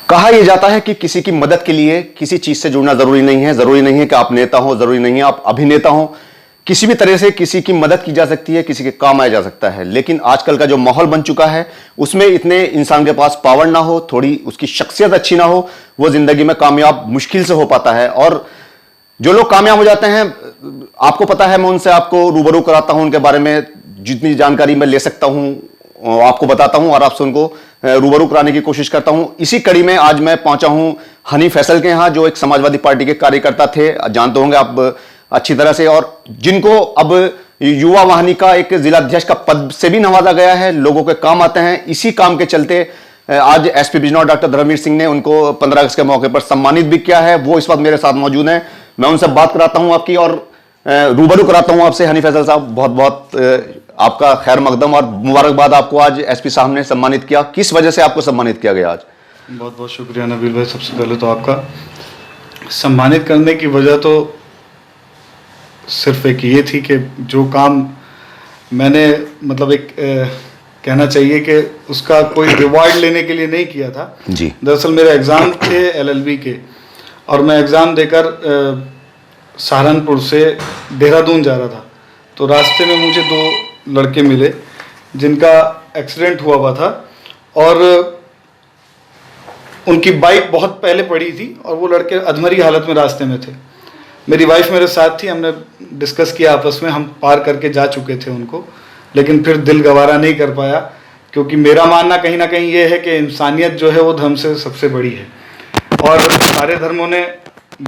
कहा यह जाता है कि किसी की मदद के लिए किसी चीज से जुड़ना जरूरी नहीं है। जरूरी नहीं है कि आप नेता हो, जरूरी नहीं है आप अभिनेता हो। किसी भी तरह से किसी की मदद की जा सकती है, किसी के काम आया जा सकता है। लेकिन आजकल का जो माहौल बन चुका है उसमें इतने इंसान के पास पावर ना हो, थोड़ी उसकी शख्सियत अच्छी ना हो, वो जिंदगी में कामयाब मुश्किल से हो पाता है। और जो लोग कामयाब हो जाते हैं, आपको पता है, मैं उनसे आपको रूबरू कराता हूं, उनके बारे में जितनी जानकारी मैं ले सकता हूं आपको बताता हूं और आपसे उनको रूबरू कराने की कोशिश करता हूं। इसी कड़ी में आज मैं पहुंचा हूं हनी फैसल के यहां, जो एक समाजवादी पार्टी के कार्यकर्ता थे, जानते होंगे आप अच्छी तरह से, और जिनको अब युवा वाहिनी का एक जिला अध्यक्ष का पद से भी नवाजा गया है। लोगों के काम आते हैं। इसी काम के चलते आज एसपी बिजनौर डॉक्टर धर्मवीर सिंह ने उनको 15 अगस्त के मौके पर सम्मानित भी किया है। वो इस वक्त मेरे साथ मौजूद हैं। मैं उनसे बात कराता हूं आपकी और रूबरू कराता हूं आपसे। हनी फैसल साहब, बहुत बहुत आपका खैर मकदम और मुबारकबाद। आपको आज एसपी साहब ने सम्मानित किया। किस वजह से आपको सम्मानित किया गया आज? बहुत बहुत शुक्रिया नबील भाई। सबसे पहले तो आपका सम्मानित करने की वजह तो सिर्फ एक ये थी कि जो काम मैंने मतलब एक कहना चाहिए कि उसका कोई रिवॉर्ड लेने के लिए नहीं किया था जी। दरअसल मेरे एग्ज़ाम थे एलएलबी के, और मैं एग्ज़ाम देकर सहारनपुर से देहरादून जा रहा था। तो रास्ते में मुझे 2 लड़के मिले जिनका एक्सीडेंट हुआ था, और उनकी बाइक बहुत पहले पड़ी थी और वो लड़के अधमरी हालत में रास्ते में थे। मेरी वाइफ मेरे साथ थी, हमने डिस्कस किया आपस में, हम पार करके जा चुके थे उनको, लेकिन फिर दिल गवारा नहीं कर पाया, क्योंकि मेरा मानना कहीं ना कहीं ये है कि इंसानियत जो है वो धर्म से सबसे बड़ी है। और सारे धर्मों ने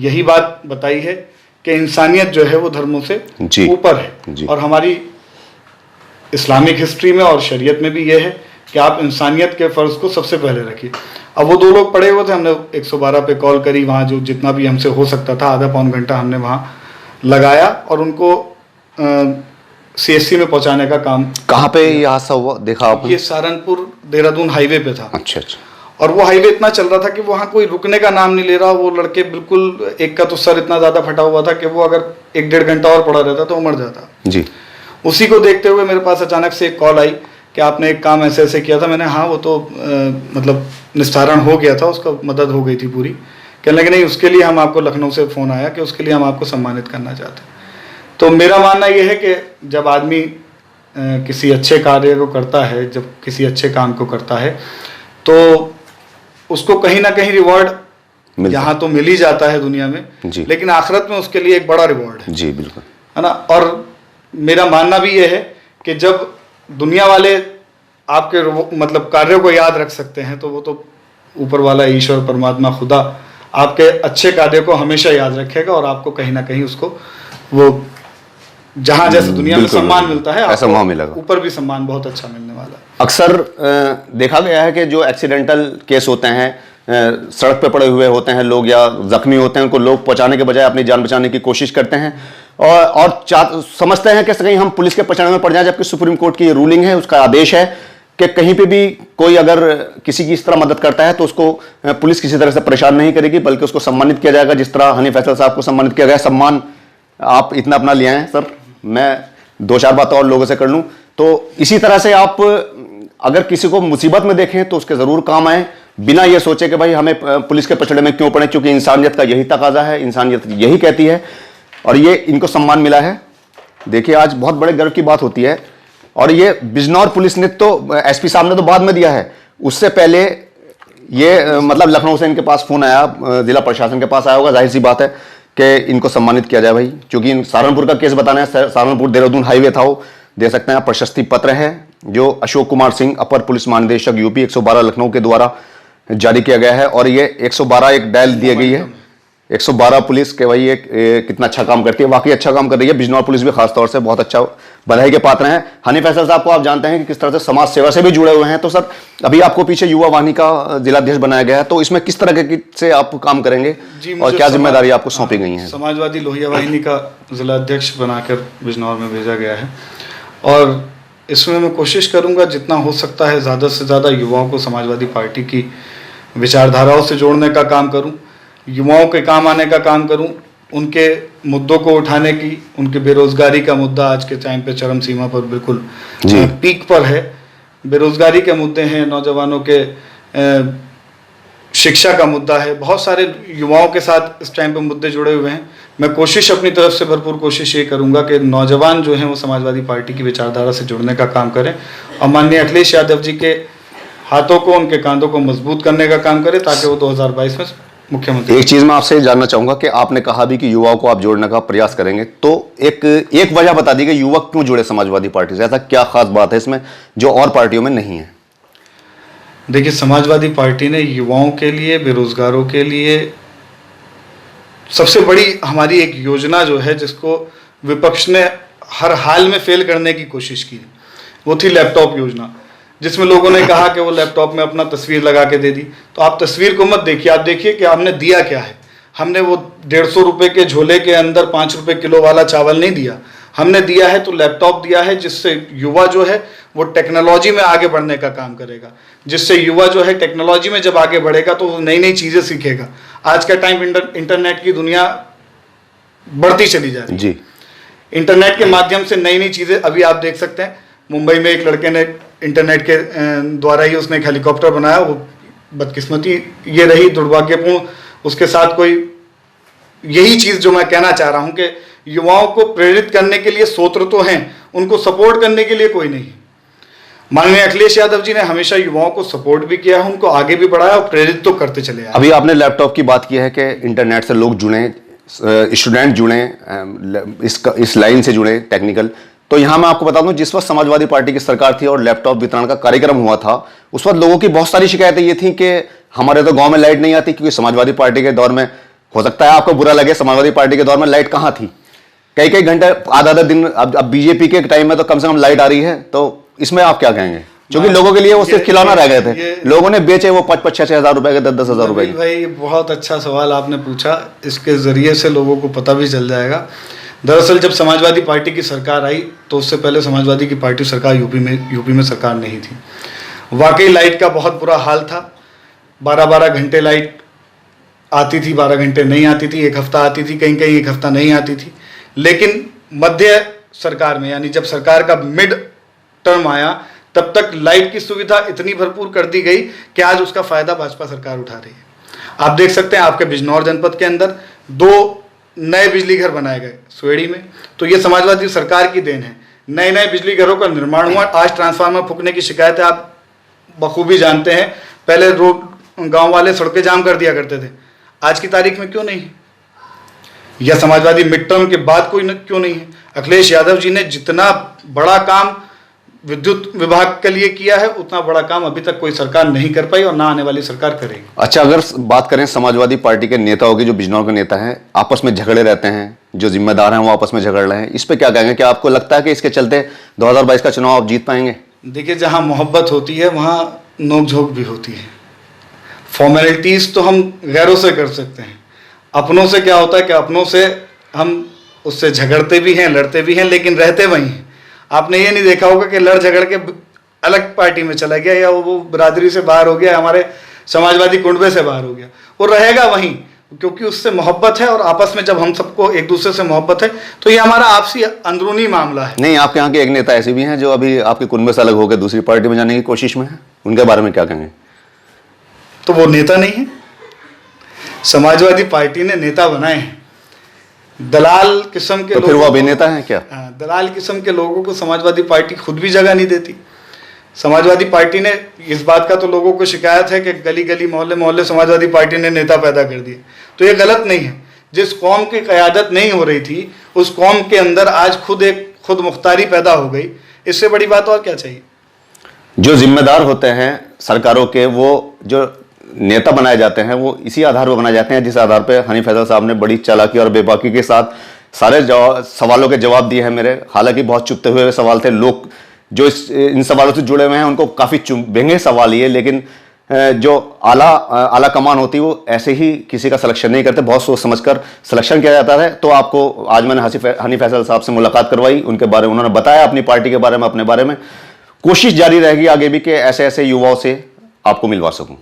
यही बात बताई है कि इंसानियत जो है वो धर्मों से ऊपर है। और हमारी इस्लामिक हिस्ट्री में और शरीयत में भी ये है कि आप इंसानियत के फ़र्ज़ को सबसे पहले रखिए। अब वो 2 लोग पड़े हुए थे, हमने 112 पे कॉल करी, वहाँ जो जितना भी हमसे हो सकता था आधा पौन घंटा हमने वहाँ लगाया और उनको सीएससी में पहुँचाने का काम। कहाँ पे ये हादसा हुआ, देखा आपने? ये सहारनपुर देहरादून हाईवे पे था। अच्छा अच्छा। और वो हाईवे इतना चल रहा था कि वहाँ कोई रुकने का नाम नहीं ले रहा। वो लड़के बिल्कुल, एक का तो सर इतना ज़्यादा फटा हुआ था कि वो अगर 1-1.5 घंटा और पड़ा रहता तो वो मर जाता जी। उसी को देखते हुए मेरे पास अचानक से एक कॉल आई कि आपने एक काम ऐसे ऐसे किया था। मैंने हाँ, वो तो मतलब निस्तारण हो गया था, उसका मदद हो गई थी पूरी। कहने लगे नहीं, उसके लिए हम आपको लखनऊ से फ़ोन आया कि उसके लिए हम आपको सम्मानित करना चाहते हैं। तो मेरा मानना ये है कि जब आदमी किसी अच्छे कार्य को करता है, जब किसी अच्छे काम को करता है, तो उसको कहीं ना कहीं रिवॉर्ड यहाँ तो मिल ही जाता है दुनिया में, लेकिन आखिरत में उसके लिए एक बड़ा रिवॉर्ड है। जी बिल्कुल, है ना। और मेरा मानना भी ये है कि जब दुनिया वाले आपके मतलब कार्यों को याद रख सकते हैं, तो वो तो ऊपर वाला ईश्वर परमात्मा खुदा आपके अच्छे कार्यों को हमेशा याद रखेगा और आपको कहीं ना कहीं उसको वो जहाँ जैसे दुनिया में सम्मान मिलता है, ऐसा वहाँ मिलेगा, ऊपर भी सम्मान बहुत अच्छा मिलने वाला है। अक्सर देखा गया है कि जो एक्सीडेंटल केस होते हैं, सड़क पे पड़े हुए होते हैं लोग या जख्मी होते हैं, उनको लोग पहुंचाने के बजाय अपनी जान बचाने की कोशिश करते हैं और समझते हैं कि कहीं हम पुलिस के पछाड़े में पड़ जाए, जबकि सुप्रीम कोर्ट की रूलिंग है, उसका आदेश है कि कहीं पे भी कोई अगर किसी की इस तरह मदद करता है तो उसको पुलिस किसी तरह से परेशान नहीं करेगी, बल्कि उसको सम्मानित किया जाएगा, जिस तरह हनी फैसल साहब को सम्मानित किया गया। सम्मान आप इतना अपना लिया है सर, मैं 2-4 बातें और लोगों से कर लूँ तो इसी तरह से आप अगर किसी को मुसीबत में देखें तो उसके ज़रूर काम आए, बिना ये सोचे कि भाई हमें पुलिस के पछड़े में क्यों पड़े, क्योंकि इंसानियत का यही तकाजा है, इंसानियत यही कहती है, और ये इनको सम्मान मिला है। देखिए आज बहुत बड़े गर्व की बात होती है, और ये बिजनौर पुलिस ने तो, एसपी साहब ने तो बाद में दिया है, उससे पहले ये मतलब लखनऊ से इनके पास फ़ोन आया, जिला प्रशासन के पास आया होगा, जाहिर सी बात है कि इनको सम्मानित किया जाए भाई, क्योंकि सहारनपुर का केस बताना है, सहारनपुर देहरादून हाईवे था वो, दे सकते हैं। प्रशस्ति पत्र है जो अशोक कुमार सिंह अपर पुलिस महानिदेशक यूपी 112 लखनऊ के द्वारा जारी किया गया है, और ये 112 एक डायल दी गई है, 112 पुलिस के भाई ये कितना अच्छा काम करती है, वाकई अच्छा काम कर रही है। बिजनौर पुलिस भी खासतौर से बहुत अच्छा बधाई के पात्र हैं। हनी फैसल साहब को आप जानते हैं कि किस तरह से समाज सेवा से भी जुड़े हुए हैं, तो सर अभी आपको पीछे युवा वाहिनी का जिलाध्यक्ष बनाया गया है, तो इसमें किस तरह से आप काम करेंगे और क्या जिम्मेदारी आपको सौंपी गई है? समाजवादी लोहिया वाहिनी का जिलाध्यक्ष बनाकर बिजनौर में भेजा गया है, और इसमें मैं कोशिश करूंगा जितना हो सकता है ज़्यादा से ज़्यादा युवाओं को समाजवादी पार्टी की विचारधाराओं से जोड़ने का काम करूं, युवाओं के काम आने का काम करूं, उनके मुद्दों को उठाने की। उनके बेरोज़गारी का मुद्दा आज के टाइम पे चरम सीमा पर बिल्कुल पीक पर है। बेरोज़गारी के मुद्दे हैं, नौजवानों के शिक्षा का मुद्दा है, बहुत सारे युवाओं के साथ इस टाइम पे मुद्दे जुड़े हुए हैं। मैं कोशिश अपनी तरफ से भरपूर कोशिश ये करूंगा कि नौजवान जो हैं वो समाजवादी पार्टी की विचारधारा से जुड़ने का काम करें और माननीय अखिलेश यादव जी के हाथों को, उनके कांधों को मजबूत करने का काम करें ताकि वो 2022 में मुख्यमंत्री। एक चीज मैं आपसे जानना चाहूंगा कि आपने कहा भी कि युवाओं को आप जोड़ने का प्रयास करेंगे, तो एक वजह बता दी कि युवक क्यों जुड़े समाजवादी पार्टी से, ऐसा क्या खास बात है इसमें जो और पार्टियों में नहीं है? देखिए, समाजवादी पार्टी ने युवाओं के लिए, बेरोजगारों के लिए सबसे बड़ी हमारी एक योजना जो है जिसको विपक्ष ने हर हाल में फेल करने की कोशिश की, वो थी लैपटॉप योजना, जिसमें लोगों ने कहा कि वो लैपटॉप में अपना तस्वीर लगा के दे दी। तो आप तस्वीर को मत देखिए, आप देखिए कि हमने दिया क्या है। हमने वो 150 रुपये के झोले के अंदर 5 रुपये किलो वाला चावल नहीं दिया, हमने दिया है तो लैपटॉप दिया है जिससे युवा जो है वो टेक्नोलॉजी में आगे बढ़ने का काम करेगा, जिससे युवा जो है टेक्नोलॉजी में जब आगे बढ़ेगा तो वो नई नई चीज़ें सीखेगा। आज का टाइम इंटरनेट की दुनिया बढ़ती चली जा रही है जी। इंटरनेट के माध्यम से नई नई चीज़ें अभी आप देख सकते हैं। मुंबई में एक लड़के ने इंटरनेट के द्वारा ही उसने एक हेलीकॉप्टर बनाया। वो बदकिस्मती ये रही, दुर्भाग्यपूर्ण, उसके साथ कोई, यही चीज़ जो मैं कहना चाह रहा हूँ कि युवाओं को प्रेरित करने के लिए स्रोत तो हैं, उनको सपोर्ट करने के लिए कोई नहीं। माननीय अखिलेश यादव जी ने हमेशा युवाओं को सपोर्ट भी किया है, उनको आगे भी बढ़ाया और प्रेरित तो करते चले आए। अभी आपने लैपटॉप की बात की है कि इंटरनेट से लोग जुड़े, स्टूडेंट जुड़े, इस लाइन से जुड़े टेक्निकल। तो यहाँ मैं आपको बता दूं, जिस वक्त समाजवादी पार्टी की सरकार थी और लैपटॉप वितरण का कार्यक्रम हुआ था, उस वक्त लोगों की बहुत सारी शिकायतें ये थी कि हमारे तो गांव में लाइट नहीं आती, क्योंकि समाजवादी पार्टी के दौर में, हो सकता है आपको बुरा लगे, समाजवादी पार्टी के दौर में लाइट कहाँ थी, कई कई घंटे, आधा आधा दिन। अब बीजेपी के टाइम में तो कम से कम लाइट आ रही है। तो इसमें आप क्या कहेंगे? क्योंकि लोगों के लिए वो सिर्फ खिलौना रह गए थे, लोगों ने बेचे वो 5-6 हजार रुपए के, 10-10 हजार रुपए के। भाई, ये बहुत अच्छा सवाल आपने पूछा, इसके जरिए से लोगों को पता भी चल जाएगा। दरअसल जब समाजवादी पार्टी की सरकार आई तो उससे पहले समाजवादी की पार्टी सरकार यूपी में सरकार नहीं थी। वाकई लाइट का बहुत बुरा हाल था। 12-12 घंटे लाइट आती थी, 12 घंटे नहीं आती थी, एक हफ्ता आती थी, कहीं कहीं एक हफ्ता नहीं आती थी। लेकिन मध्य सरकार में, यानी जब सरकार का मिड टर्म आया, तब तक लाइट की सुविधा इतनी भरपूर कर दी गई कि आज उसका फायदा भाजपा सरकार उठा रही है। आप देख सकते हैं आपके बिजनौर जनपद के अंदर 2 नए बिजली घर बनाए गए सुएड़ी में, तो ये समाजवादी सरकार की देन है। नए नए बिजली घरों का निर्माण हुआ। आज ट्रांसफार्मर फूकने की शिकायत है, आप बखूबी जानते हैं। पहले रोड गांव वाले सड़कें जाम कर दिया करते थे, आज की तारीख में क्यों नहीं है? या समाजवादी मिड टर्म के बाद क्यों नहीं है? अखिलेश यादव जी ने जितना बड़ा काम विद्युत विभाग के लिए किया है, उतना बड़ा काम अभी तक कोई सरकार नहीं कर पाई और ना आने वाली सरकार करेगी। अच्छा, अगर बात करें समाजवादी पार्टी के नेताओं की, जो बिजनौर के नेता हैं, आपस में झगड़े रहते हैं, जो जिम्मेदार हैं वो आपस में झगड़ रहे हैं, इस पे क्या कहेंगे? क्या आपको लगता है कि इसके चलते 2022 का चुनाव आप जीत पाएंगे? देखिए, जहाँ मोहब्बत होती है वहाँ नोक-झोंक भी होती है। फॉर्मेलिटीज़ तो हम गैरों से कर सकते हैं, अपनों से क्या होता है कि अपनों से हम उससे झगड़ते भी हैं, लड़ते भी हैं, लेकिन रहते वहीं हैं। आपने ये नहीं देखा होगा कि लड़ झगड़ के अलग पार्टी में चला गया या वो बिरादरी से बाहर हो गया, हमारे समाजवादी कुंडबे से बाहर हो गया। वो रहेगा वहीं, क्योंकि उससे मोहब्बत है और आपस में जब हम सबको एक दूसरे से मोहब्बत है तो ये हमारा आपसी अंदरूनी मामला है। नहीं, आपके यहाँ के एक नेता ऐसे भी हैं जो अभी आपके कुंबे से अलग होकर दूसरी पार्टी में जाने की कोशिश में है, उनके बारे में क्या कहेंगे? तो वो नेता नहीं है, समाजवादी पार्टी ने नेता बनाए हैं। दलाल किस्म के तो फिर वो अभिनेता हैं क्या? दलाल किस्म के लोगों को समाजवादी पार्टी खुद भी जगह नहीं देती। समाजवादी पार्टी ने, इस बात का तो लोगों को शिकायत है कि गली गली मोहल्ले मोहल्ले समाजवादी पार्टी ने नेता पैदा कर दिए, तो ये गलत नहीं है। जिस कौम की क़यादत नहीं हो रही थी, उस कौम के अंदर आज खुद मुख्तारी पैदा हो गई। इससे बड़ी बात और क्या चाहिए? जो जिम्मेदार होते हैं सरकारों के, वो जो नेता बनाए जाते हैं, वो इसी आधार पर बनाए जाते हैं जिस आधार पर हनी फैसल साहब ने बड़ी चालाकी और बेबाकी के साथ सारे सवालों के जवाब दिए हैं मेरे। हालांकि बहुत चुपते हुए सवाल थे, लोग जो इन सवालों से जुड़े हुए हैं उनको काफ़ी चुभेंगे सवाल ये, लेकिन जो आला कमान होती है वो ऐसे ही किसी का सिलेक्शन नहीं करते, बहुत सोच समझकर सिलेक्शन किया जाता है। तो आपको आज मैंने हनी फैसल साहब से मुलाकात करवाई, उनके बारे में उन्होंने बताया अपनी पार्टी के बारे में, अपने बारे में। कोशिश जारी रहेगी आगे भी कि ऐसे ऐसे युवाओं से आपको मिलवा सकूं।